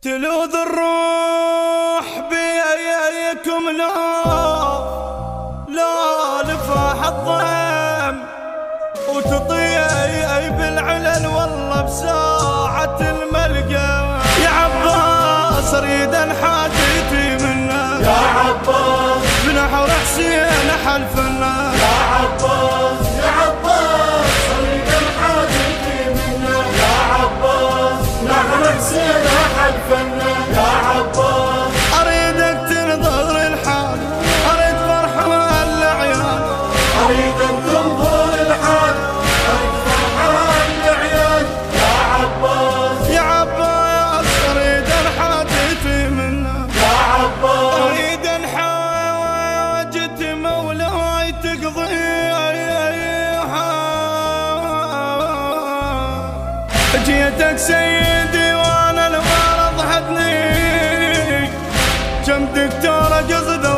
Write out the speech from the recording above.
تلوذ الروح بأيكم لا لفاح الضيم وتطيع بالعلل والله بساعة الملقى. يا عباس اريد حاجتي منه، يا عباس بنحر حسين حلفنا. يا عباس يا عباس اريد حاجتي منه، يا عباس نحر حسين حلفنا. يا عباس اريدك تنظر الحال، اريد فرح مع العيال، اريدك تنظر الحال، اريد فرحة العيال. يا عباس يا عباس اريد حاجتي منه، يا عباس اريد حاجتي مولاي تقضيها. جيتك سيدي وانا المرض حدني، كم دكتور قصده